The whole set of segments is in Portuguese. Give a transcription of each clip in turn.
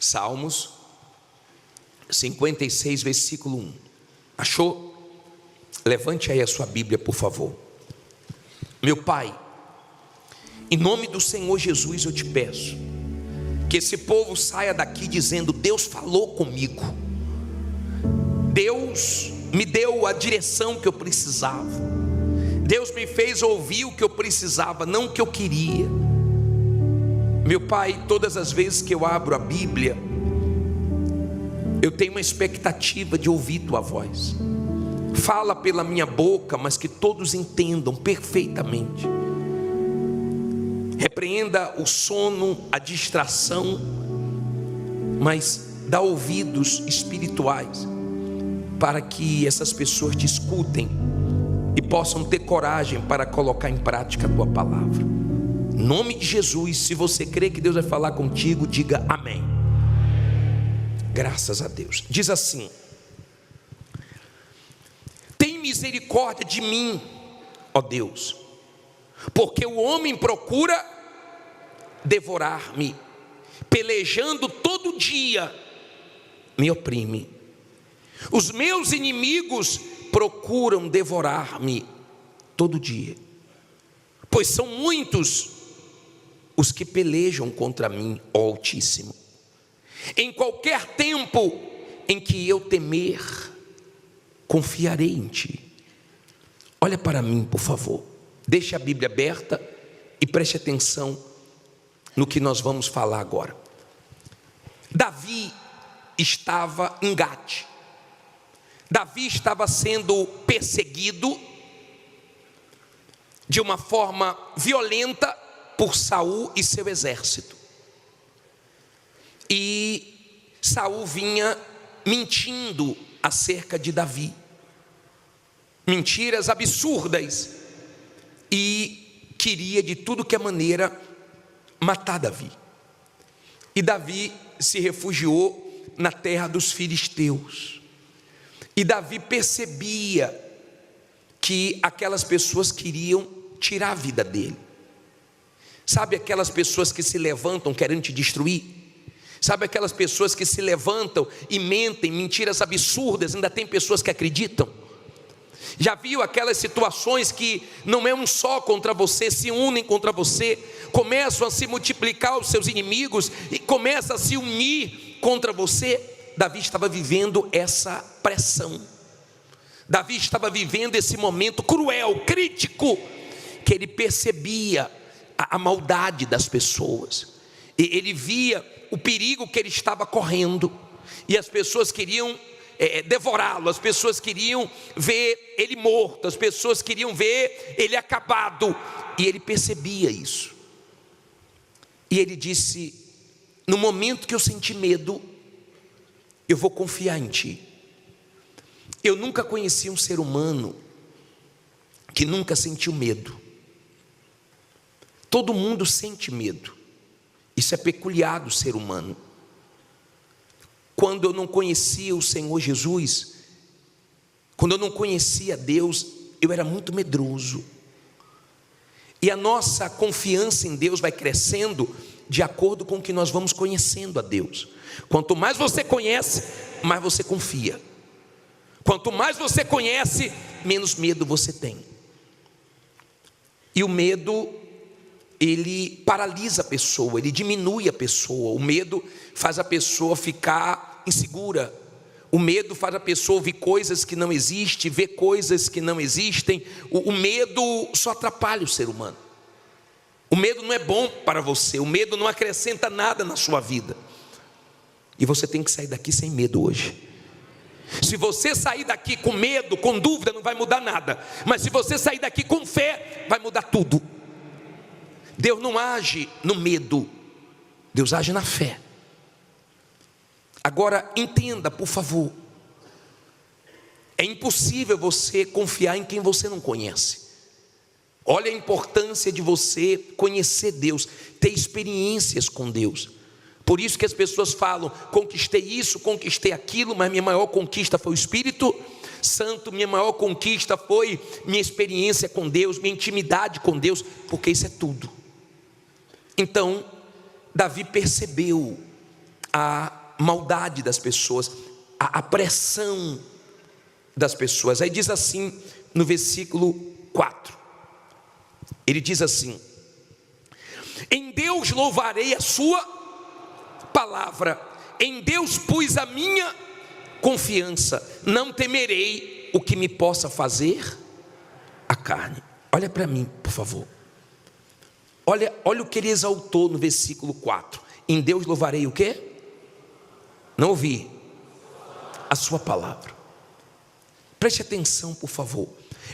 Salmos 56, versículo 1. Achou? Levante aí a sua Bíblia, por favor. Meu Pai, em nome do Senhor Jesus eu te peço que esse povo saia daqui dizendo: Deus falou comigo, Deus me deu a direção que eu precisava, Deus me fez ouvir o que eu precisava, não o que eu queria. Meu Pai, todas as vezes que eu abro a Bíblia, eu tenho uma expectativa de ouvir tua voz. Fala pela minha boca, mas que todos entendam perfeitamente. Repreenda o sono, a distração, mas dá ouvidos espirituais para que essas pessoas te escutem e possam ter coragem para colocar em prática a tua palavra. Em nome de Jesus, se você crê que Deus vai falar contigo, diga amém. Graças a Deus. Diz assim: tem misericórdia de mim, ó Deus, porque o homem procura devorar-me, pelejando todo dia me oprime. Os meus inimigos procuram devorar-me todo dia, pois são muitos os que pelejam contra mim, ó Altíssimo. Em qualquer tempo em que eu temer, confiarei em ti. Olha para mim, por favor. Deixe a Bíblia aberta e preste atenção no que nós vamos falar agora. Davi estava em Gate. Davi estava sendo perseguido de uma forma violenta por Saul e seu exército. E Saul vinha mentindo acerca de Davi, mentiras absurdas, e queria de tudo que é maneira matar Davi. E Davi se refugiou na terra dos filisteus. E Davi percebia que aquelas pessoas queriam tirar a vida dele. Sabe aquelas pessoas que se levantam querendo te destruir? Sabe aquelas pessoas que se levantam e mentem, mentiras absurdas, ainda tem pessoas que acreditam? Já viu aquelas situações que não é um só contra você, se unem contra você, começam a se multiplicar os seus inimigos e começam a se unir contra você? Davi estava vivendo essa pressão. Davi estava vivendo esse momento cruel, crítico, que ele percebia a maldade das pessoas, e ele via o perigo que ele estava correndo, e as pessoas queriam devorá-lo, as pessoas queriam ver ele morto, as pessoas queriam ver ele acabado, e ele percebia isso. E ele disse: no momento que eu senti medo, eu vou confiar em ti. Eu nunca conheci um ser humano que nunca sentiu medo. Todo mundo sente medo. Isso é peculiar do ser humano. Quando eu não conhecia o Senhor Jesus, quando eu não conhecia Deus, eu era muito medroso. E a nossa confiança em Deus vai crescendo de acordo com o que nós vamos conhecendo a Deus. Quanto mais você conhece, mais você confia. Quanto mais você conhece, menos medo você tem. E o medo, ele paralisa a pessoa, ele diminui a pessoa. O medo faz a pessoa ficar insegura. O medo faz a pessoa ouvir coisas que não existem, ver coisas que não existem. O medo só atrapalha o ser humano. O medo não é bom para você, o medo não acrescenta nada na sua vida. E você tem que sair daqui sem medo hoje. Se você sair daqui com medo, com dúvida, não vai mudar nada. Mas se você sair daqui com fé, vai mudar tudo. Deus não age no medo, Deus age na fé. Agora entenda, por favor, é impossível você confiar em quem você não conhece. Olha a importância de você conhecer Deus, ter experiências com Deus. Por isso que as pessoas falam: conquistei isso, conquistei aquilo, mas minha maior conquista foi o Espírito Santo, minha maior conquista foi minha experiência com Deus, minha intimidade com Deus, porque isso é tudo. Então, Davi percebeu a maldade das pessoas, a pressão das pessoas. Aí diz assim no versículo 4, ele diz assim: em Deus louvarei a sua palavra, em Deus pus a minha confiança, não temerei o que me possa fazer a carne. Olha para mim, por favor. Olha o que ele exaltou no versículo 4. Em Deus louvarei o quê? Não ouvi. A sua palavra. Preste atenção, por favor.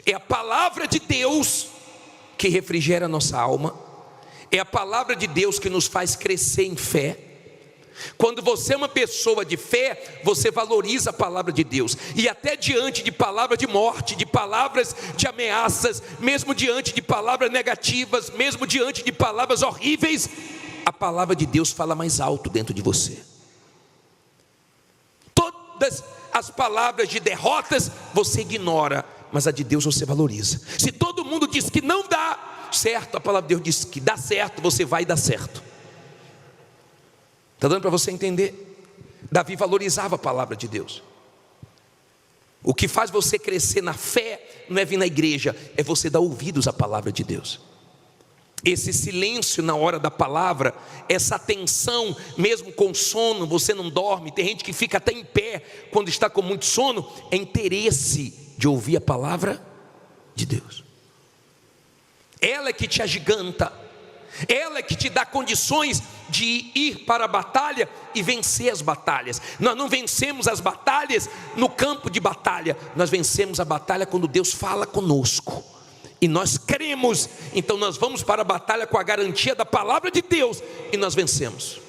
É a palavra de Deus que refrigera a nossa alma. É a palavra de Deus que nos faz crescer em fé. Quando você é uma pessoa de fé, você valoriza a palavra de Deus. E até diante de palavras de morte, de palavras de ameaças, mesmo diante de palavras negativas, mesmo diante de palavras horríveis, a palavra de Deus fala mais alto dentro de você. Todas as palavras de derrotas você ignora, mas a de Deus você valoriza. Se todo mundo diz que não dá certo, a palavra de Deus diz que dá certo, você vai dar certo. Está dando para você entender? Davi valorizava a palavra de Deus. O que faz você crescer na fé não é vir na igreja, é você dar ouvidos à palavra de Deus. Esse silêncio na hora da palavra, essa atenção, mesmo com sono, você não dorme, tem gente que fica até em pé quando está com muito sono, é interesse de ouvir a palavra de Deus. Ela é que te agiganta, ela é que te dá condições de ir para a batalha e vencer as batalhas. Nós não vencemos as batalhas no campo de batalha, nós vencemos a batalha quando Deus fala conosco e nós cremos. Então nós vamos para a batalha com a garantia da palavra de Deus e nós vencemos.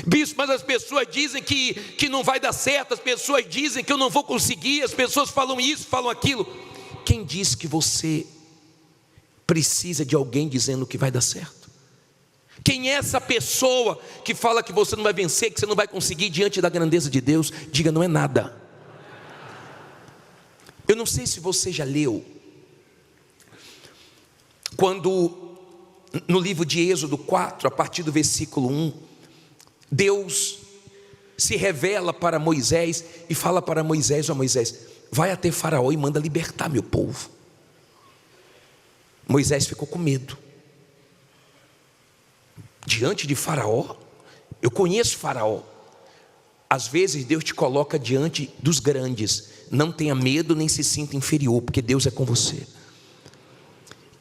Bispo, mas as pessoas dizem que não vai dar certo, as pessoas dizem que eu não vou conseguir, as pessoas falam isso, falam aquilo. Quem diz que você precisa de alguém dizendo que vai dar certo? Quem é essa pessoa que fala que você não vai vencer, que você não vai conseguir diante da grandeza de Deus? Diga, não é nada. Eu não sei se você já leu, quando no livro de Êxodo 4, a partir do versículo 1, Deus se revela para Moisés e fala para Moisés: ó Moisés, vai até Faraó e manda libertar meu povo. Moisés ficou com medo. Diante de Faraó, eu conheço Faraó. Às vezes Deus te coloca diante dos grandes. Não tenha medo nem se sinta inferior, porque Deus é com você.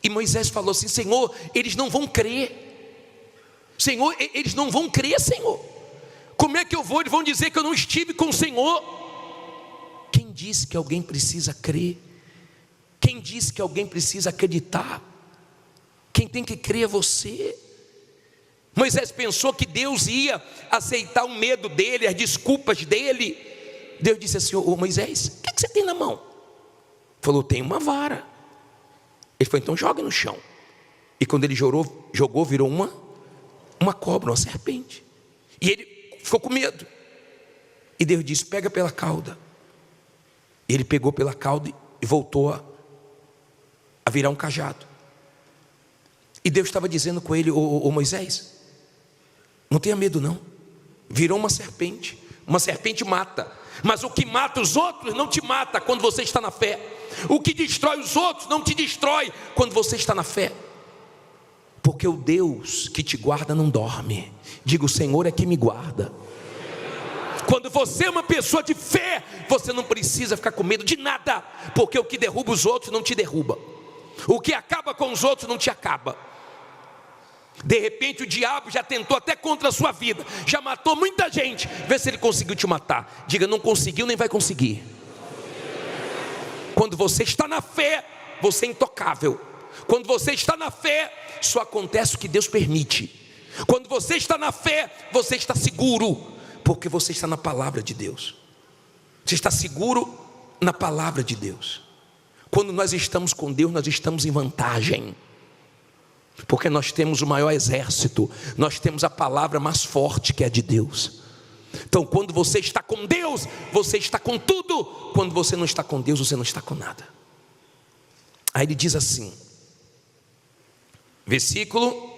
E Moisés falou assim: Senhor, eles não vão crer. Senhor, eles não vão crer, Senhor. Como é que eu vou? Eles vão dizer que eu não estive com o Senhor. Quem disse que alguém precisa crer? Quem disse que alguém precisa acreditar? Quem tem que crer é você. Moisés pensou que Deus ia aceitar o medo dele, as desculpas dele. Deus disse assim: ô Moisés, o que você tem na mão? Ele falou: tenho uma vara. Ele falou: então joga no chão. E quando ele jogou, virou uma cobra, uma serpente. E ele ficou com medo. E Deus disse: pega pela cauda. Ele pegou pela cauda e voltou a virar um cajado. E Deus estava dizendo com ele: ô Moisés, não tenha medo não. Virou uma serpente mata, mas o que mata os outros não te mata quando você está na fé. O que destrói os outros não te destrói quando você está na fé. Porque o Deus que te guarda não dorme. Diga: o Senhor é que me guarda. Quando você é uma pessoa de fé, você não precisa ficar com medo de nada, porque o que derruba os outros não te derruba, o que acaba com os outros não te acaba. De repente o diabo já tentou até contra a sua vida, já matou muita gente. Vê se ele conseguiu te matar. Diga: não conseguiu nem vai conseguir. Quando você está na fé, você é intocável. Quando você está na fé, só acontece o que Deus permite. Quando você está na fé, você está seguro, porque você está na palavra de Deus. Você está seguro na palavra de Deus. Quando nós estamos com Deus, nós estamos em vantagem, porque nós temos o maior exército, nós temos a palavra mais forte, que é a de Deus. Então quando você está com Deus, você está com tudo. Quando você não está com Deus, você não está com nada. Aí ele diz assim, versículo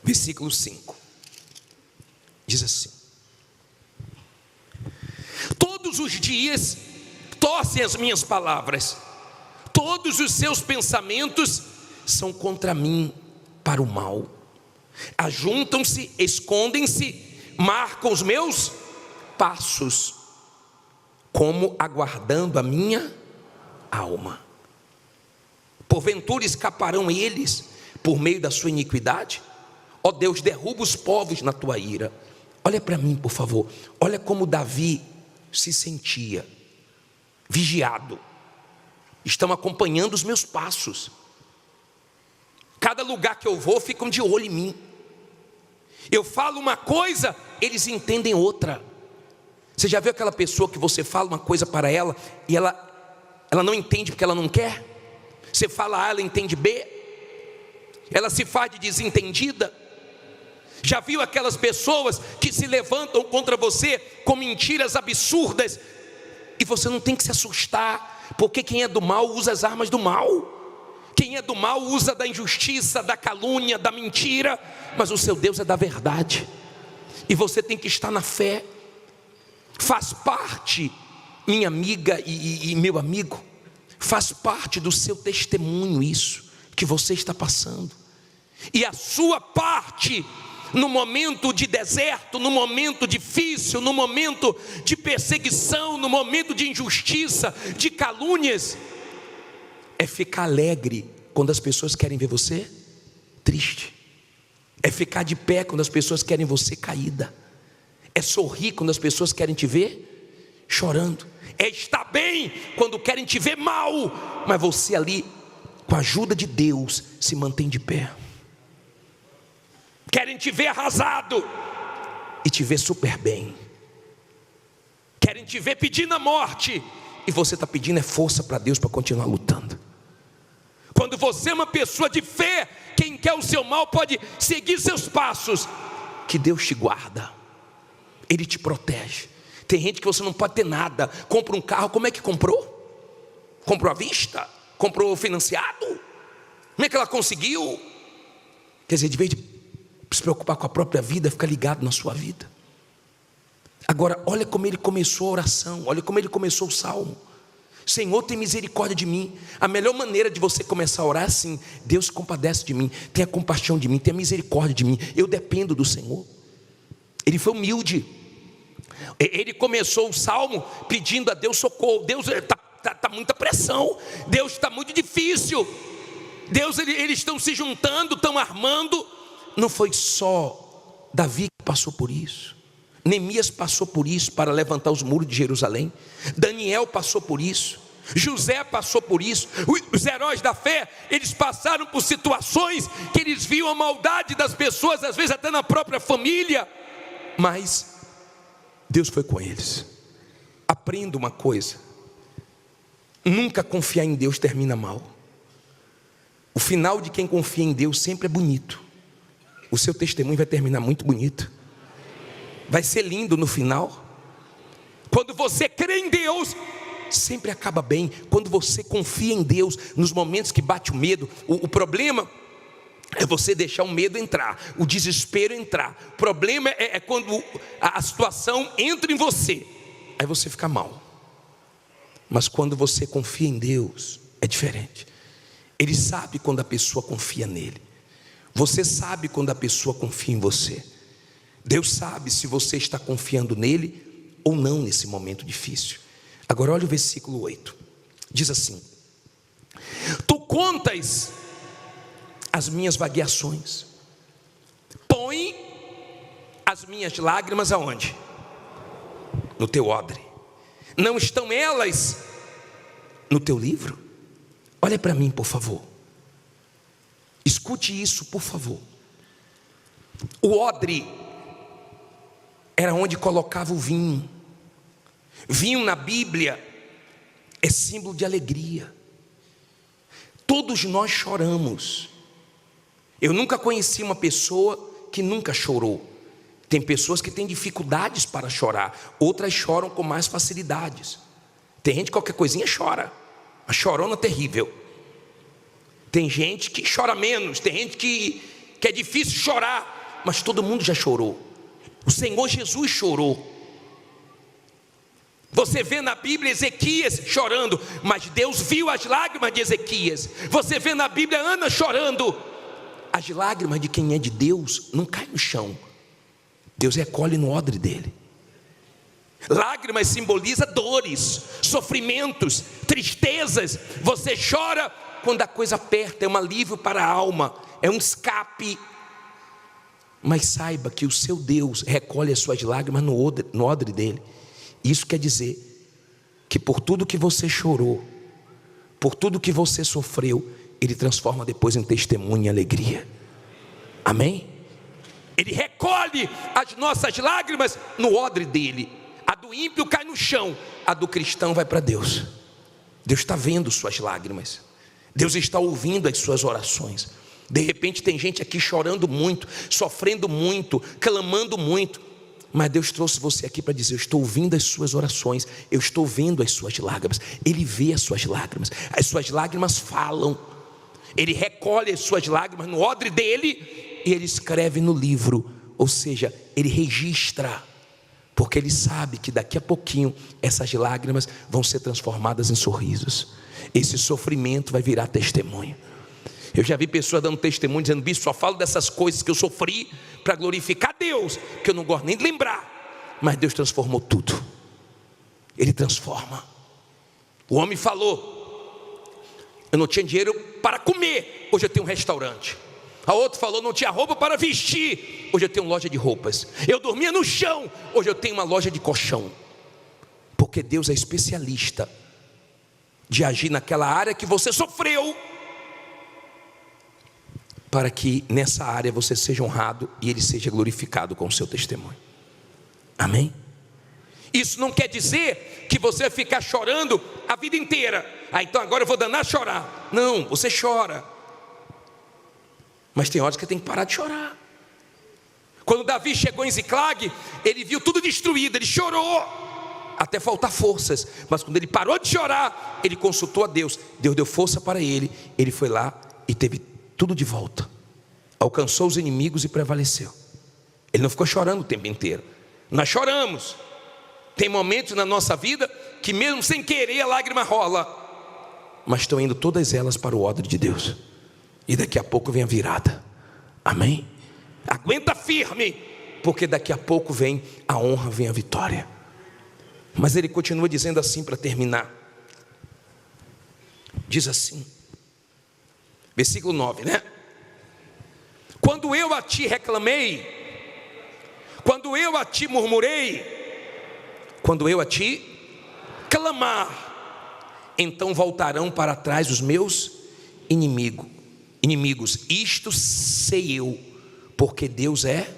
5: Diz assim: todos os dias torcem as minhas palavras, todos os seus pensamentos são contra mim para o mal. Ajuntam-se, escondem-se, marcam os meus passos, como aguardando a minha alma. Porventura escaparão eles por meio da sua iniquidade? Ó Deus, derruba os povos na tua ira. Olha para mim, por favor. Olha como Davi se sentia vigiado. Estão acompanhando os meus passos. Cada lugar que eu vou, ficam de olho em mim. Eu falo uma coisa, eles entendem outra. Você já viu aquela pessoa que você fala uma coisa para ela e ela não entende porque ela não quer? Você fala A, ela entende B. Ela se faz de desentendida. Já viu aquelas pessoas que se levantam contra você com mentiras absurdas? E você não tem que se assustar, porque quem é do mal usa as armas do mal. Quem é do mal usa da injustiça, da calúnia, da mentira. Mas o seu Deus é da verdade. E você tem que estar na fé. Faz parte, minha amiga e meu amigo, faz parte do seu testemunho isso que você está passando. E a sua parte no momento de deserto, no momento difícil, no momento de perseguição, no momento de injustiça, de calúnias, é ficar alegre quando as pessoas querem ver você triste. É ficar de pé quando as pessoas querem você caída. É sorrir quando as pessoas querem te ver chorando. É estar bem quando querem te ver mal, mas você ali, com a ajuda de Deus, se mantém de pé. Querem te ver arrasado e te ver super bem. Querem te ver pedindo a morte e você está pedindo força para Deus para continuar lutando. Quando você é uma pessoa de fé, quem quer o seu mal pode seguir seus passos, que Deus te guarda, Ele te protege. Tem gente que você não pode ter nada. Compra um carro, como é que comprou? Comprou à vista? Comprou financiado? Como é que ela conseguiu? Quer dizer, de vez de se preocupar com a própria vida, fica ligado na sua vida. Agora, olha como ele começou a oração, olha como ele começou o salmo. Senhor, tem misericórdia de mim. A melhor maneira de você começar a orar é assim: Deus se compadece de mim, tenha compaixão de mim, tenha misericórdia de mim. Eu dependo do Senhor. Ele foi humilde. Ele começou o salmo pedindo a Deus socorro. Deus, está muita pressão. Deus, está muito difícil. Deus, eles estão se juntando, estão armando. Não foi só Davi que passou por isso. Neemias passou por isso para levantar os muros de Jerusalém. Daniel passou por isso. José passou por isso. Os heróis da fé, eles passaram por situações que eles viam a maldade das pessoas, às vezes até na própria família, mas Deus foi com eles. Aprenda uma coisa: nunca confiar em Deus termina mal. O final de quem confia em Deus sempre é bonito. O seu testemunho vai terminar muito bonito. Vai ser lindo no final. Quando você crê em Deus, sempre acaba bem. Quando você confia em Deus, nos momentos que bate o medo, o problema é você deixar o medo entrar, o desespero entrar. O problema é quando a situação entra em você, aí você fica mal. Mas quando você confia em Deus, é diferente. Ele sabe quando a pessoa confia nele. Você sabe quando a pessoa confia em você. Deus sabe se você está confiando nele ou não nesse momento difícil. Agora olha o versículo 8. Diz assim: tu contas as minhas vagueações, põe as minhas lágrimas aonde? No teu odre. Não estão elas no teu livro? Olha para mim, por favor. Escute isso, por favor. O odre era onde colocava o vinho. Vinho na Bíblia é símbolo de alegria. Todos nós choramos. Eu nunca conheci uma pessoa que nunca chorou. Tem pessoas que têm dificuldades para chorar, outras choram com mais facilidades. Tem gente que qualquer coisinha chora, uma chorona terrível. Tem gente que chora menos, tem gente que é difícil chorar, mas todo mundo já chorou. O Senhor Jesus chorou. Você vê na Bíblia Ezequias chorando, mas Deus viu as lágrimas de Ezequias. Você vê na Bíblia Ana chorando. As lágrimas de quem é de Deus não caem no chão. Deus recolhe no odre dele. Lágrimas simboliza dores, sofrimentos, tristezas. Você chora quando a coisa aperta, é um alívio para a alma, é um escape. Mas saiba que o seu Deus recolhe as suas lágrimas no odre dele. Isso quer dizer que por tudo que você chorou, por tudo que você sofreu, Ele transforma depois em testemunho e alegria. Amém? Ele recolhe as nossas lágrimas no odre dele. A do ímpio cai no chão, a do cristão vai para Deus. Deus está vendo suas lágrimas, Deus está ouvindo as suas orações. De repente tem gente aqui chorando muito, sofrendo muito, clamando muito, mas Deus trouxe você aqui para dizer: eu estou ouvindo as suas orações, eu estou vendo as suas lágrimas. Ele vê as suas lágrimas falam. Ele recolhe as suas lágrimas no odre dele e Ele escreve no livro, ou seja, Ele registra, porque Ele sabe que daqui a pouquinho essas lágrimas vão ser transformadas em sorrisos. Esse sofrimento vai virar testemunho. Eu já vi pessoas dando testemunho, dizendo: bicho, só falo dessas coisas que eu sofri para glorificar Deus, que eu não gosto nem de lembrar. Mas Deus transformou tudo. Ele transforma. O homem falou: eu não tinha dinheiro para comer, hoje eu tenho um restaurante. A outro falou: não tinha roupa para vestir, hoje eu tenho uma loja de roupas. Eu dormia no chão, hoje eu tenho uma loja de colchão. Porque Deus é especialista de agir naquela área que você sofreu, para que nessa área você seja honrado e Ele seja glorificado com o seu testemunho. Amém? Isso não quer dizer que você vai ficar chorando a vida inteira. Então agora eu vou danar a chorar. Não, você chora, mas tem horas que tem que parar de chorar. Quando Davi chegou em Ziclag, ele viu tudo destruído, ele chorou até faltar forças. Mas quando ele parou de chorar, ele consultou a Deus. Deus deu força para ele. Ele foi lá e teve tudo de volta. Alcançou os inimigos e prevaleceu. Ele não ficou chorando o tempo inteiro. Nós choramos. Tem momentos na nossa vida que mesmo sem querer a lágrima rola, mas estão indo todas elas para o odre de Deus. E daqui a pouco vem a virada. Amém? Aguenta firme, porque daqui a pouco vem a honra, vem a vitória. Mas ele continua dizendo assim para terminar. Diz assim, versículo 9, né? Quando eu a ti reclamei, quando eu a ti murmurei, quando eu a ti clamar, então voltarão para trás os meus inimigos. Isto sei eu, porque Deus é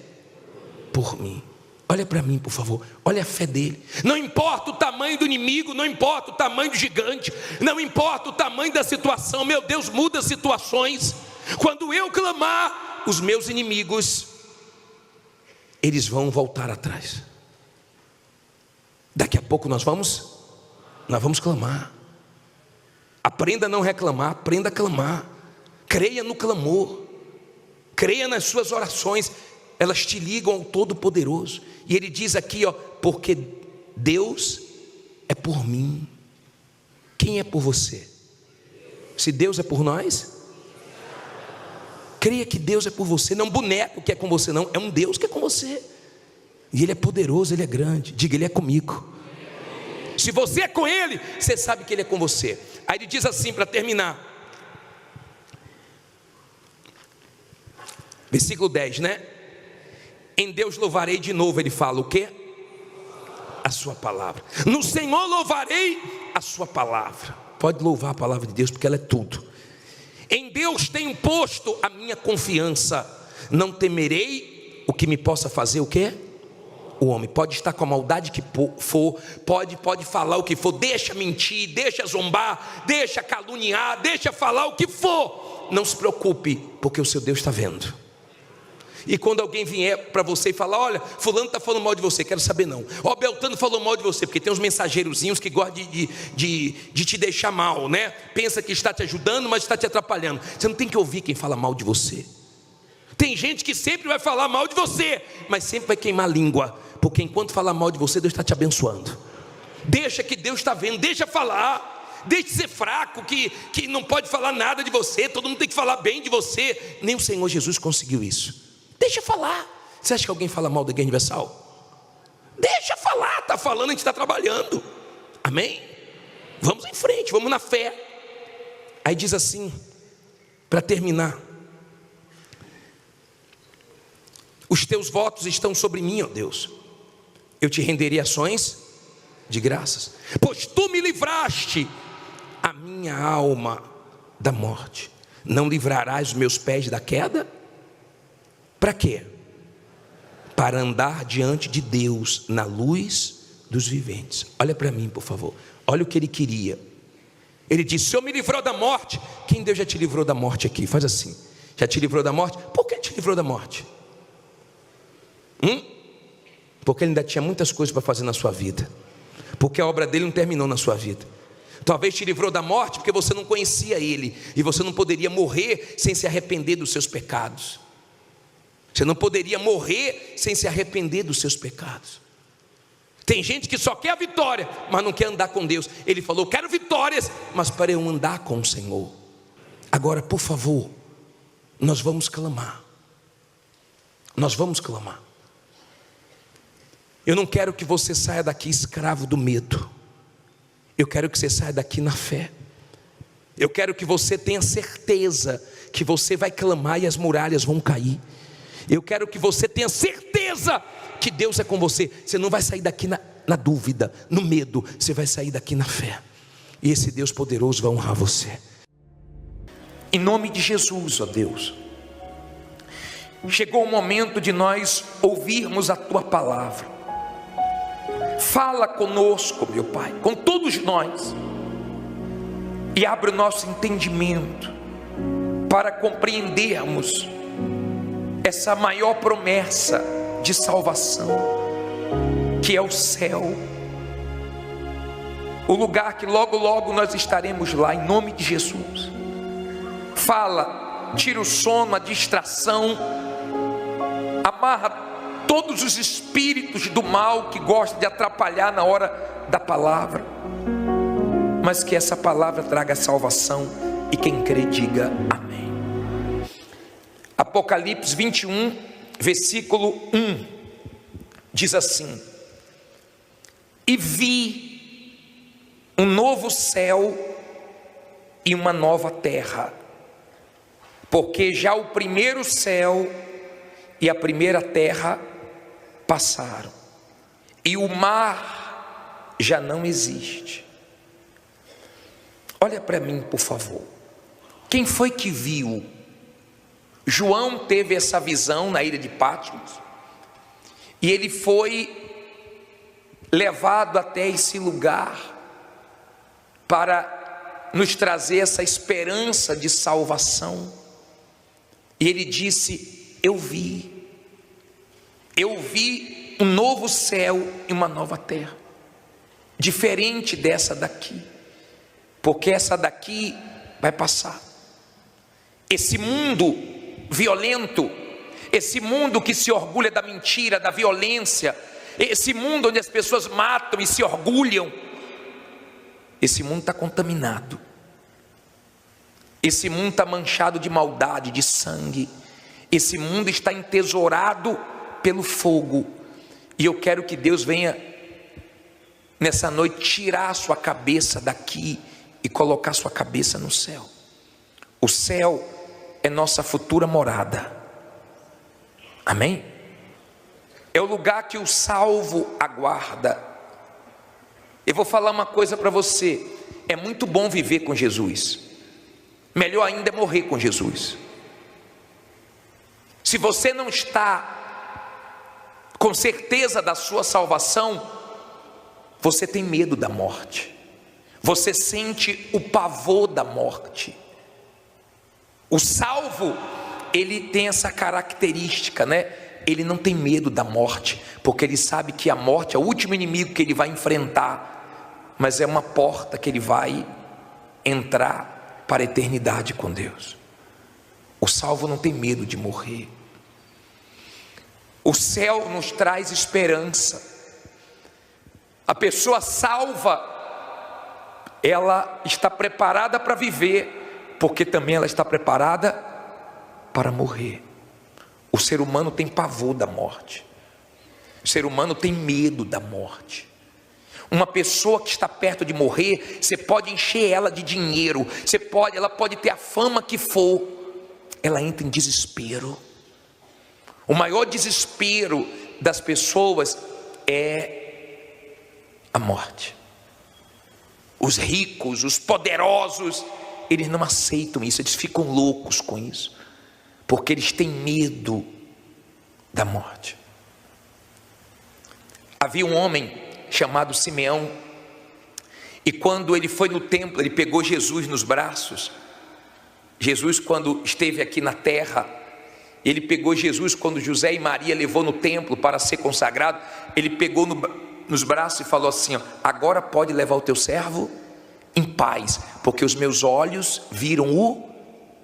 por mim. Olha para mim, por favor, olha a fé dele. Não importa o tamanho do inimigo, não importa o tamanho do gigante, não importa o tamanho da situação, meu Deus muda situações. Quando eu clamar, os meus inimigos, eles vão voltar atrás. Daqui a pouco nós vamos clamar. Aprenda a não reclamar, aprenda a clamar. Creia no clamor, creia nas suas orações, elas te ligam ao Todo-Poderoso. E ele diz aqui, ó, porque Deus é por mim. Quem é por você? Se Deus é por nós, creia que Deus é por você. Não é um boneco que é com você, não, é um Deus que é com você. E Ele é poderoso, Ele é grande. Diga, Ele é comigo. Se você é com Ele, você sabe que Ele é com você. Aí ele diz assim para terminar, versículo 10, né? Em Deus louvarei de novo. Ele fala o quê? A sua palavra. No Senhor louvarei a sua palavra. Pode louvar a palavra de Deus, porque ela é tudo. Em Deus tenho posto a minha confiança. Não temerei o que me possa fazer o quê? O homem. Pode estar com a maldade que for, pode falar o que for, deixa mentir, deixa zombar, deixa caluniar, deixa falar o que for. Não se preocupe, porque o seu Deus está vendo. E quando alguém vier para você e falar, olha, fulano está falando mal de você, quero saber não. Ó, Beltrano falou mal de você, porque tem uns mensageirozinhos que gostam de te deixar mal, né? Pensa que está te ajudando, mas está te atrapalhando. Você não tem que ouvir quem fala mal de você. Tem gente que sempre vai falar mal de você, mas sempre vai queimar a língua, porque enquanto falar mal de você, Deus está te abençoando. Deixa que Deus está vendo, deixa falar, deixa de ser fraco, que não pode falar nada de você, todo mundo tem que falar bem de você. Nem o Senhor Jesus conseguiu isso. Deixa falar. Você acha que alguém fala mal da Igreja Universal? Deixa falar, está falando, a gente está trabalhando. Amém? Vamos em frente, vamos na fé. Aí diz assim, para terminar: os teus votos estão sobre mim, ó Deus, eu te renderei ações de graças, pois tu me livraste a minha alma da morte. Não livrarás os meus pés da queda? Para quê? Para andar diante de Deus na luz dos viventes. Olha para mim, por favor. Olha o que ele queria. Ele disse: o Senhor me livrou da morte. Quem Deus já te livrou da morte aqui? Faz assim. Já te livrou da morte? Por que te livrou da morte? Porque ele ainda tinha muitas coisas para fazer na sua vida. Porque a obra dele não terminou na sua vida. Talvez te livrou da morte porque você não conhecia ele, e você não poderia morrer sem se arrepender dos seus pecados. Você não poderia morrer sem se arrepender dos seus pecados. Tem gente que só quer a vitória, mas não quer andar com Deus. Ele falou: quero vitórias, mas para eu andar com o Senhor. Agora, por favor, nós vamos clamar. Nós vamos clamar. Eu não quero que você saia daqui escravo do medo. Eu quero que você saia daqui na fé. Eu quero que você tenha certeza que você vai clamar e as muralhas vão cair. Eu quero que você tenha certeza que Deus é com você. Você não vai sair daqui na dúvida, no medo. Você vai sair daqui na fé. E esse Deus poderoso vai honrar você. Em nome de Jesus, ó Deus, chegou o momento de nós ouvirmos a Tua palavra. Fala conosco, meu Pai, com todos nós, e abre o nosso entendimento para compreendermos essa maior promessa de salvação, que é o céu, o lugar que logo logo nós estaremos lá, em nome de Jesus. Fala, tira o sono, a distração, amarra todos os espíritos do mal que gostam de atrapalhar na hora da palavra, mas que essa palavra traga salvação, e quem crê diga amém. Apocalipse 21, versículo 1, diz assim: e vi um novo céu e uma nova terra, porque já o primeiro céu e a primeira terra passaram, e o mar já não existe. Olha para mim, por favor. Quem foi que viu? João teve essa visão na ilha de Patmos, e ele foi levado até esse lugar para nos trazer essa esperança de salvação. E ele disse: eu vi um novo céu e uma nova terra, diferente dessa daqui, porque essa daqui vai passar. Esse mundo violento, esse mundo que se orgulha da mentira, da violência, esse mundo onde as pessoas matam e se orgulham, esse mundo está contaminado, esse mundo está manchado de maldade, de sangue, esse mundo está entesourado pelo fogo. E eu quero que Deus venha nessa noite tirar a sua cabeça daqui e colocar a sua cabeça no céu. O céu é nossa futura morada. Amém? É o lugar que o salvo aguarda. Eu vou falar uma coisa para você: é muito bom viver com Jesus, melhor ainda é morrer com Jesus. Se você não está com certeza da sua salvação, você tem medo da morte, você sente o pavor da morte. O salvo, ele tem essa característica, né? Ele não tem medo da morte, porque ele sabe que a morte é o último inimigo que ele vai enfrentar, mas é uma porta que ele vai entrar para a eternidade com Deus. O salvo não tem medo de morrer. O céu nos traz esperança. A pessoa salva, ela está preparada para viver, porque também ela está preparada para morrer. O ser humano tem pavor da morte. O ser humano tem medo da morte. Uma pessoa que está perto de morrer, você pode encher ela de dinheiro, ela pode ter a fama que for, ela entra em desespero. O maior desespero das pessoas é a morte. Os ricos, os poderosos, eles não aceitam isso, eles ficam loucos com isso, porque eles têm medo da morte. Havia um homem chamado Simeão, e quando ele foi no templo, ele pegou Jesus nos braços. Jesus, quando esteve aqui na terra, ele pegou Jesus quando José e Maria levou no templo para ser consagrado. Ele pegou nos braços e falou assim: ó, agora pode levar o teu servo em paz, porque os meus olhos viram o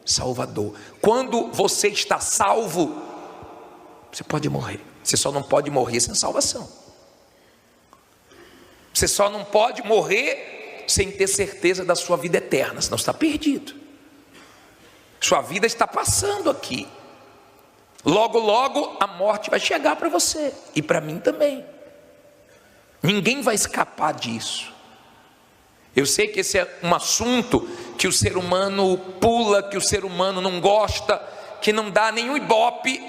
Salvador. Quando você está salvo, você pode morrer. Você só não pode morrer sem salvação. Você só não pode morrer sem ter certeza da sua vida eterna, senão está perdido. Sua vida está passando aqui. Logo, logo a morte vai chegar para você e para mim também. Ninguém vai escapar disso. Eu sei que esse é um assunto que o ser humano pula, que o ser humano não gosta, que não dá nenhum ibope.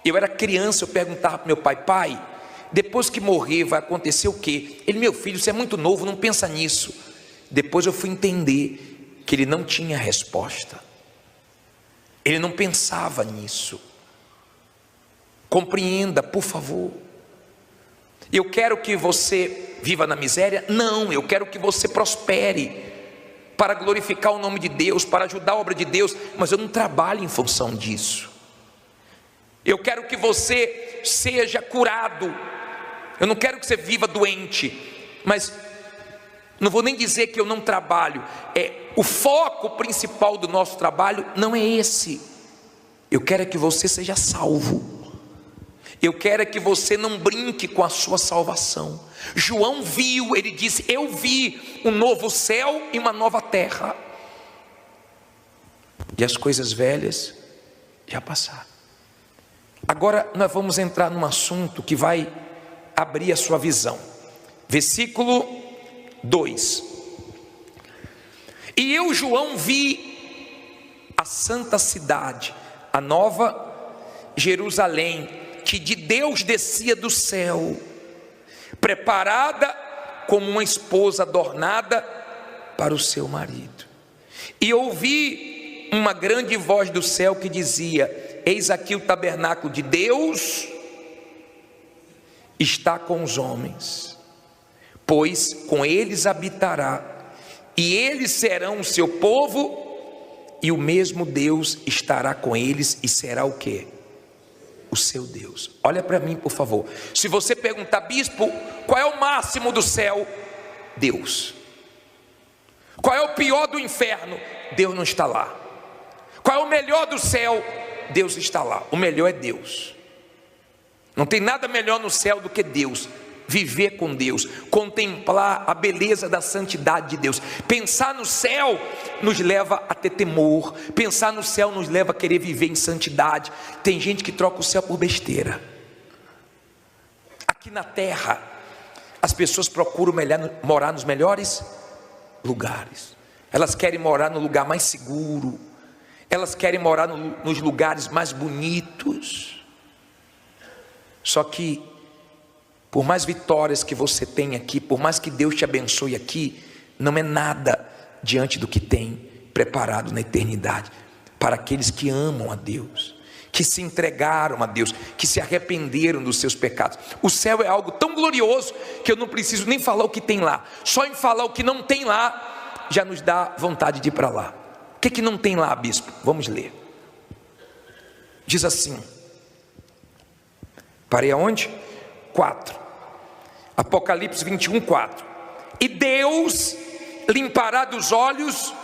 Eu era criança, eu perguntava para meu pai: pai, depois que morrer vai acontecer o quê? Ele: meu filho, você é muito novo, não pensa nisso. Depois eu fui entender que ele não tinha resposta. Ele não pensava nisso. Compreenda, por favor. Eu quero que você viva na miséria? Não, eu quero que você prospere para glorificar o nome de Deus, para ajudar a obra de Deus, mas eu não trabalho em função disso. Eu quero que você seja curado. Eu não quero que você viva doente, mas não vou nem dizer que eu não trabalho. O foco principal do nosso trabalho não é esse. Eu quero que você seja salvo. Eu quero que você não brinque com a sua salvação. João viu, ele disse: eu vi um novo céu e uma nova terra, e as coisas velhas já passaram. Agora nós vamos entrar num assunto que vai abrir a sua visão. Versículo 2: e eu, João, vi a santa cidade, a nova Jerusalém, que de Deus descia do céu, preparada como uma esposa adornada para o seu marido. E ouvi uma grande voz do céu que dizia: eis aqui o tabernáculo de Deus está com os homens, pois com eles habitará, e eles serão o seu povo, e o mesmo Deus estará com eles e será o quê? O seu Deus. Olha para mim, por favor. Se você perguntar: bispo, qual é o máximo do céu? Deus. Qual é o pior do inferno? Deus não está lá. Qual é o melhor do céu? Deus está lá. O melhor é Deus. Não tem nada melhor no céu do que Deus. Viver com Deus, contemplar a beleza da santidade de Deus. Pensar no céu nos leva a ter temor. Pensar no céu nos leva a querer viver em santidade. Tem gente que troca o céu por besteira. Aqui na terra, as pessoas procuram morar nos melhores lugares. Elas querem morar no lugar mais seguro. Elas querem morar nos lugares mais bonitos. Só que, por mais vitórias que você tem aqui, por mais que Deus te abençoe aqui, não é nada diante do que tem preparado na eternidade para aqueles que amam a Deus, que se entregaram a Deus, que se arrependeram dos seus pecados. O céu é algo tão glorioso que eu não preciso nem falar o que tem lá. Só em falar o que não tem lá já nos dá vontade de ir para lá. O que não tem lá, bispo? Vamos ler. Diz assim, parei aonde? 4. Apocalipse 21, 4. E Deus limpará dos olhos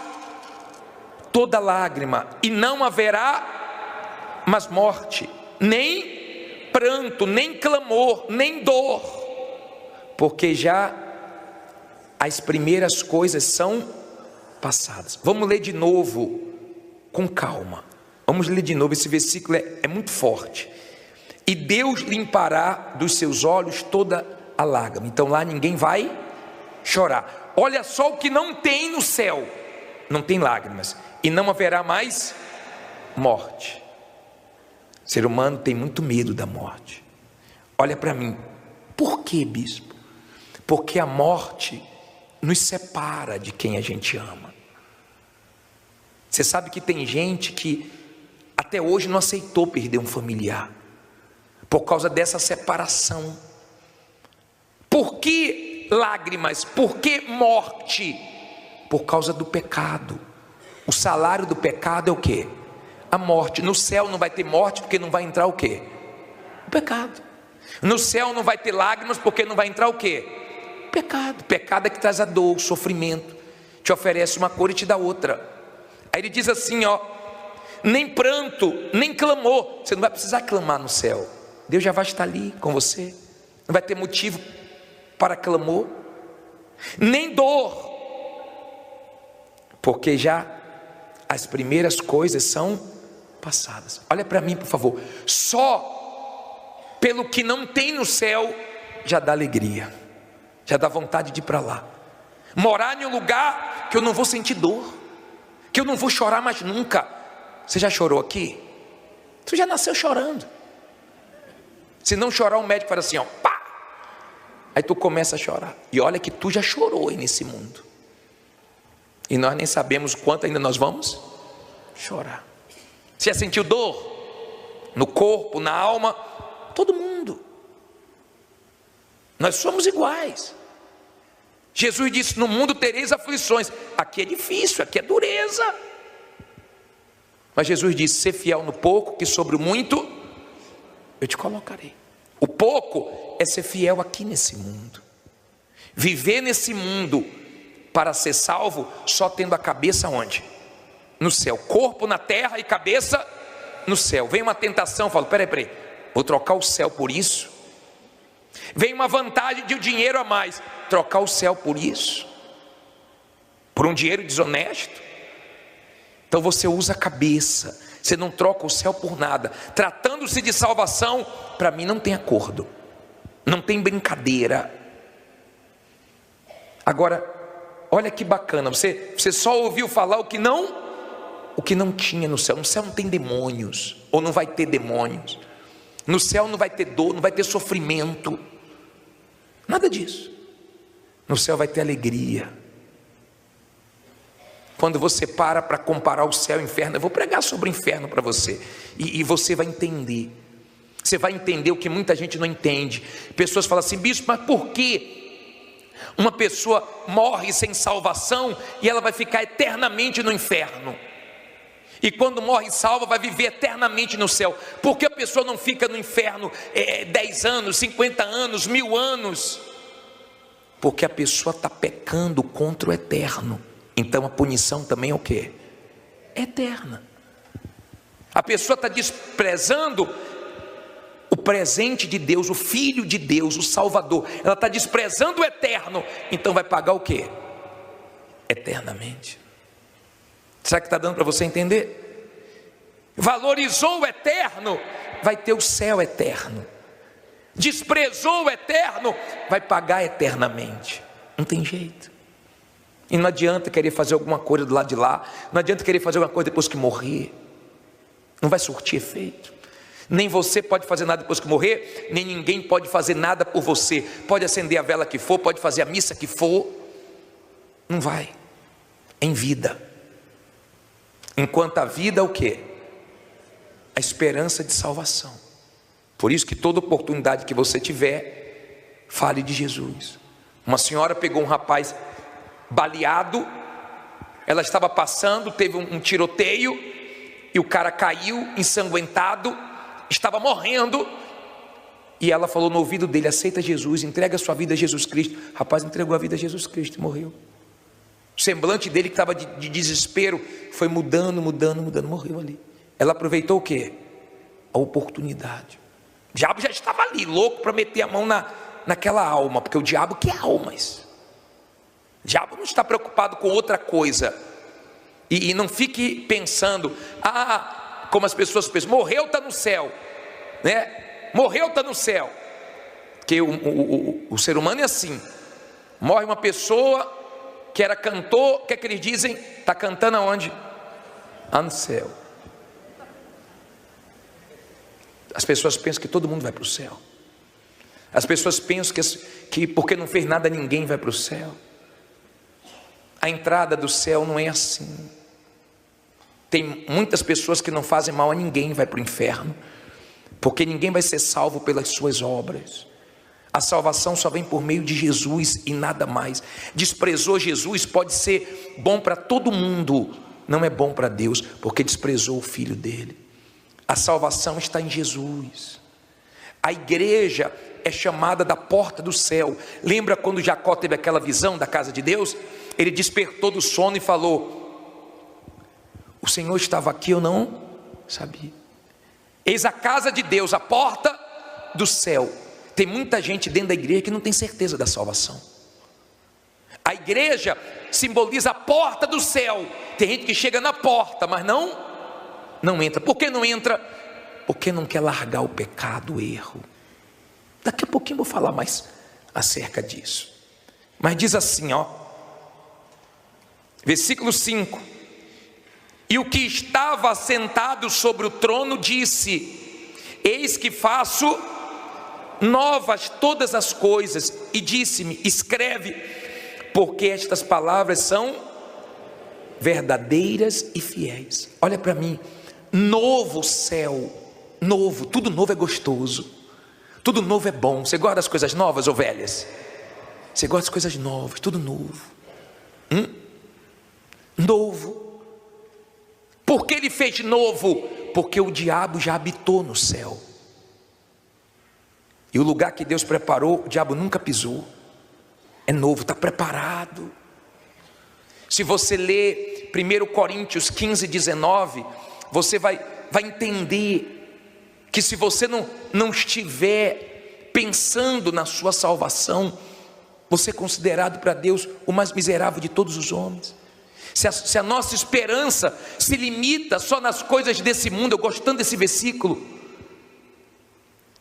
toda lágrima, e não haverá mais morte, nem pranto, nem clamor, nem dor, porque já as primeiras coisas são passadas. Vamos ler de novo, com calma. Vamos ler de novo, esse versículo é muito forte. E Deus limpará dos seus olhos toda a lágrima. Então lá ninguém vai chorar. Olha só o que não tem no céu: não tem lágrimas, e não haverá mais morte. O ser humano tem muito medo da morte. Olha para mim, por que, bispo? Porque a morte nos separa de quem a gente ama. Você sabe que tem gente que até hoje não aceitou perder um familiar, por causa dessa separação. Por que lágrimas? Por que morte? Por causa do pecado. O salário do pecado é o quê? A morte. No céu não vai ter morte, porque não vai entrar o quê? O pecado. No céu não vai ter lágrimas, porque não vai entrar o quê? O pecado. Pecado é que traz a dor, o sofrimento. Te oferece uma cor e te dá outra. Aí ele diz assim, ó: nem pranto, nem clamor. Você não vai precisar clamar no céu. Deus já vai estar ali com você. Não vai ter motivo para clamor. Nem dor, porque já as primeiras coisas são passadas. Olha para mim, por favor. Só pelo que não tem no céu já dá alegria, já dá vontade de ir para lá, morar em um lugar que eu não vou sentir dor, que eu não vou chorar mais nunca. Você já chorou aqui? Tu já nasceu chorando. Se não chorar, o médico fala assim, ó, pá! Aí tu começa a chorar. E olha que tu já chorou aí nesse mundo. E nós nem sabemos quanto ainda nós vamos chorar. Você já sentiu dor? No corpo, na alma? Todo mundo. Nós somos iguais. Jesus disse, no mundo tereis aflições. Aqui é difícil, aqui é dureza. Mas Jesus disse, ser fiel no pouco, que sobre o muito eu te colocarei. O pouco é ser fiel aqui nesse mundo. Viver nesse mundo para ser salvo, só tendo a cabeça onde? No céu. Corpo na terra e cabeça no céu. Vem uma tentação, eu falo, peraí, vou trocar o céu por isso? Vem uma vantagem de um dinheiro a mais, trocar o céu por isso? Por um dinheiro desonesto? Então você usa a cabeça, você não troca o céu por nada. Tratando-se de salvação, para mim não tem acordo, não tem brincadeira. Agora, olha que bacana, você só ouviu falar o que não tinha no céu. No céu não tem demônios, ou não vai ter demônios. No céu não vai ter dor, não vai ter sofrimento, nada disso. No céu vai ter alegria. Quando você para comparar o céu e o inferno, eu vou pregar sobre o inferno para você, e você vai entender. Você vai entender o que muita gente não entende. Pessoas falam assim, bispo, mas por que uma pessoa morre sem salvação e ela vai ficar eternamente no inferno? E quando morre salva, vai viver eternamente no céu. Por que a pessoa não fica no inferno 10 anos, 50 anos, 1000 anos? Porque a pessoa está pecando contra o eterno. Então a punição também é o quê? Eterna. A pessoa está desprezando o presente de Deus, o Filho de Deus, o Salvador. Ela está desprezando o eterno. Então vai pagar o quê? Eternamente. Será que está dando para você entender? Valorizou o eterno, vai ter o céu eterno. Desprezou o eterno, vai pagar eternamente. Não tem jeito. E não adianta querer fazer alguma coisa do lado de lá, não adianta querer fazer alguma coisa depois que morrer, não vai surtir efeito. Nem você pode fazer nada depois que morrer, nem ninguém pode fazer nada por você. Pode acender a vela que for, pode fazer a missa que for, não vai. Em vida. Enquanto a vida é o quê? A esperança de salvação. Por isso que toda oportunidade que você tiver, fale de Jesus. Uma senhora pegou um rapaz baleado, ela estava passando, teve um tiroteio, e o cara caiu ensanguentado, estava morrendo, e ela falou no ouvido dele, aceita Jesus, entrega a sua vida a Jesus Cristo. O rapaz entregou a vida a Jesus Cristo e morreu. O semblante dele, que estava de desespero, foi mudando, morreu ali. Ela aproveitou o quê? A oportunidade. O diabo já estava ali, louco para meter a mão naquela alma, porque o diabo quer almas. O diabo não está preocupado com outra coisa. E não fique pensando, como as pessoas pensam, morreu, está no céu, né? Morreu, está no céu. Porque o ser humano é assim. Morre uma pessoa que era cantor, o que é que eles dizem? Está cantando aonde? Lá no céu. As pessoas pensam que todo mundo vai para o céu. As pessoas pensam que porque não fez nada ninguém vai para o céu. A entrada do céu não é assim. Tem muitas pessoas que não fazem mal a ninguém, vai para o inferno, porque ninguém vai ser salvo pelas suas obras. A salvação só vem por meio de Jesus e nada mais. Desprezou Jesus, pode ser bom para todo mundo, não é bom para Deus, porque desprezou o Filho dele. A salvação está em Jesus. A igreja é chamada da porta do céu. Lembra quando Jacó teve aquela visão da casa de Deus? Ele despertou do sono e falou: o Senhor estava aqui, eu não sabia. Eis a casa de Deus, a porta do céu. Tem muita gente dentro da igreja que não tem certeza da salvação. A igreja simboliza a porta do céu. Tem gente que chega na porta, mas não entra. Por que não entra? Porque não quer largar o pecado, o erro. Daqui a pouquinho eu vou falar mais acerca disso. Mas diz assim, versículo 5: e o que estava sentado sobre o trono disse: eis que faço novas todas as coisas. E disse-me: escreve, porque estas palavras são verdadeiras e fiéis. Olha para mim, novo céu, novo, tudo novo é gostoso, tudo novo é bom. Você gosta das coisas novas ou velhas? Você gosta das coisas novas, tudo novo. Novo. Por que ele fez novo? Porque o diabo já habitou no céu. E o lugar que Deus preparou, o diabo nunca pisou. É novo, está preparado. Se você ler 1 Coríntios 15, 19, você vai entender que se você não estiver pensando na sua salvação, você é considerado para Deus o mais miserável de todos os homens. Se a nossa esperança se limita só nas coisas desse mundo, eu gosto tanto desse versículo,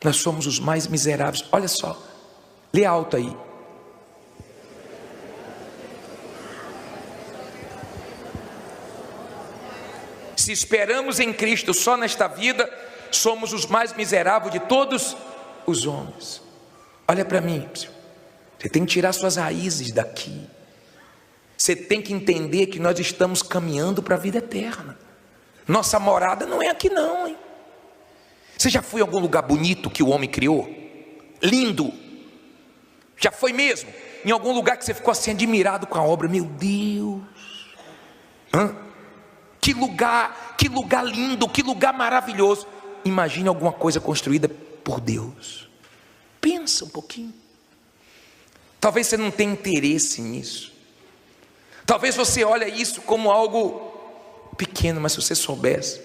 nós somos os mais miseráveis. Olha só, lê alto aí. Se esperamos em Cristo só nesta vida, somos os mais miseráveis de todos os homens. Olha para mim, você tem que tirar suas raízes daqui. Você tem que entender que nós estamos caminhando para a vida eterna. Nossa morada não é aqui não, hein? Você já foi em algum lugar bonito que o homem criou? Lindo? Já foi mesmo? Em algum lugar que você ficou assim admirado com a obra? Meu Deus! Que lugar lindo, que lugar maravilhoso. Imagine alguma coisa construída por Deus. Pensa um pouquinho. Talvez você não tenha interesse nisso. Talvez você olhe isso como algo pequeno, mas se você soubesse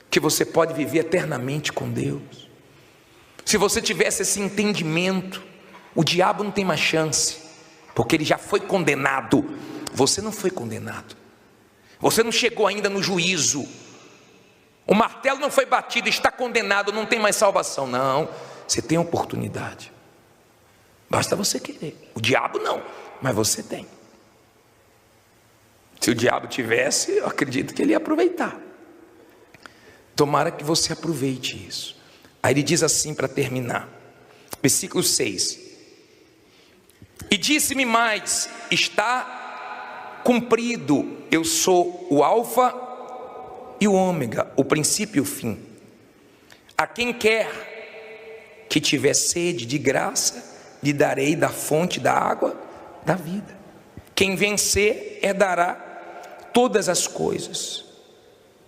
que você pode viver eternamente com Deus, se você tivesse esse entendimento, o diabo não tem mais chance, porque ele já foi condenado. Você não foi condenado, você não chegou ainda no juízo, o martelo não foi batido, está condenado, não tem mais salvação. Não, você tem oportunidade, basta você querer. O diabo não, mas você tem. Se o diabo tivesse, eu acredito que ele ia aproveitar. Tomara que você aproveite isso. Aí ele diz assim para terminar, versículo 6: e disse-me mais: está cumprido, eu sou o alfa e o ômega, o princípio e o fim. A quem quer que tiver sede, de graça lhe darei da fonte da água da vida. Quem vencer herdará todas as coisas,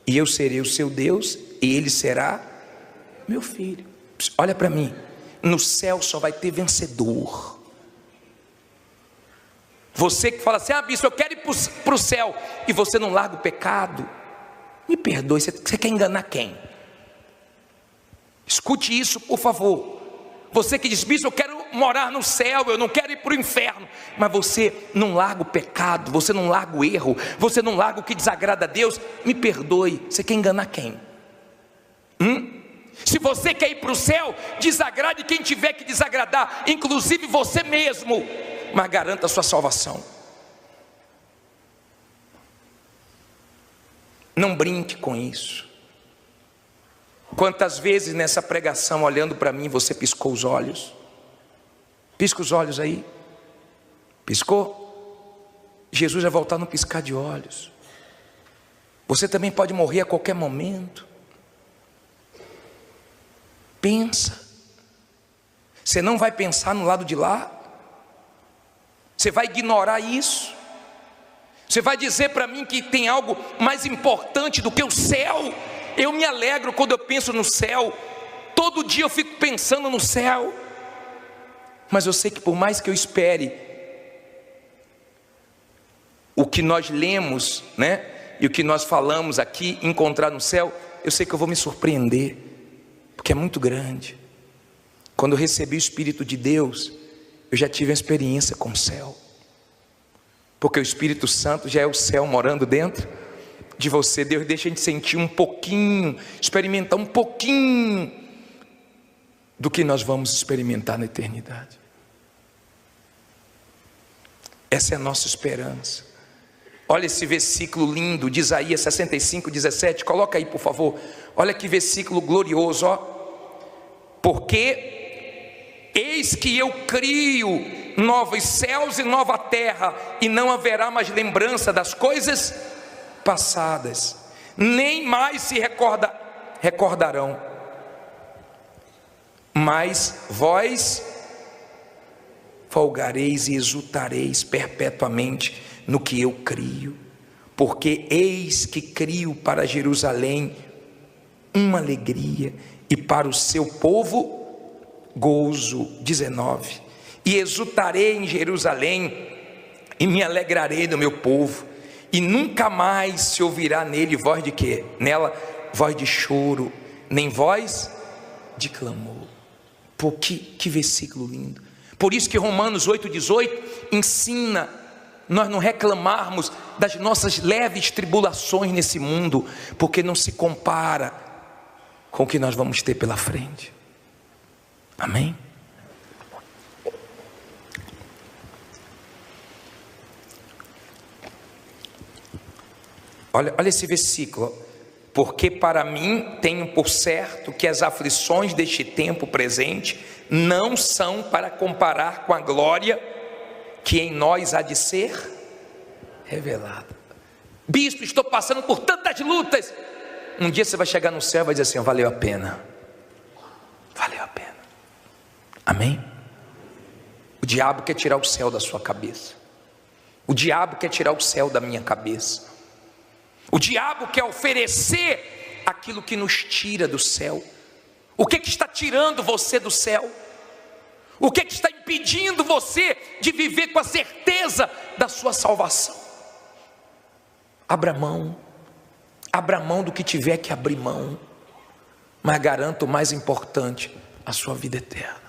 e eu serei o seu Deus, e ele será meu filho. Olha para mim, no céu só vai ter vencedor. Você que fala assim: bispo, eu quero ir para o céu, e você não larga o pecado, me perdoe, você quer enganar quem? Escute isso, por favor. Você que diz: bispo, eu quero morar no céu, eu não quero ir para o inferno. Mas você não larga o pecado, você não larga o erro, você não larga o que desagrada a Deus. Me perdoe, você quer enganar quem? Se você quer ir para o céu, desagrade quem tiver que desagradar, inclusive você mesmo, mas garanta a sua salvação. Não brinque com isso. Quantas vezes nessa pregação, olhando para mim, você piscou os olhos? Pisca os olhos aí. Piscou? Jesus vai voltar no piscar de olhos. Você também pode morrer a qualquer momento. Pensa. Você não vai pensar no lado de lá? Você vai ignorar isso? Você vai dizer para mim que tem algo mais importante do que o céu? Eu me alegro quando eu penso no céu. Todo dia eu fico pensando no céu. Mas eu sei que por mais que eu espere o que nós lemos, né, e o que nós falamos aqui, encontrar no céu, eu sei que eu vou me surpreender, porque é muito grande. Quando eu recebi o Espírito de Deus, eu já tive uma experiência com o céu, porque o Espírito Santo já é o céu morando dentro de você. Deus deixa a gente sentir um pouquinho, experimentar um pouquinho do que nós vamos experimentar na eternidade. Essa é a nossa esperança. Olha esse versículo lindo de Isaías 65:17, coloca aí por favor. Olha que versículo glorioso, ó. Porque eis que eu crio novos céus e nova terra, e não haverá mais lembrança das coisas passadas, nem mais se recordarão. Mas vós folgareis e exultareis perpetuamente no que eu crio, porque eis que crio para Jerusalém uma alegria, e para o seu povo gozo. 19. E exultarei em Jerusalém, e me alegrarei no meu povo, e nunca mais se ouvirá nele voz de quê? Nela voz de choro, nem voz de clamor. Pô, que versículo lindo. Por isso que Romanos 8:18 ensina nós não reclamarmos das nossas leves tribulações nesse mundo, porque não se compara com o que nós vamos ter pela frente. Amém? Olha esse versículo. Porque para mim tenho por certo que as aflições deste tempo presente não são para comparar com a glória que em nós há de ser revelada. Bispo, estou passando por tantas lutas. Um dia você vai chegar no céu e vai dizer assim: valeu a pena. Valeu a pena. Amém? O diabo quer tirar o céu da sua cabeça. O diabo quer tirar o céu da minha cabeça. O diabo quer oferecer aquilo que nos tira do céu. O que está tirando você do céu? O que está impedindo você de viver com a certeza da sua salvação? Abra mão do que tiver que abrir mão, mas garanta o mais importante, a sua vida eterna.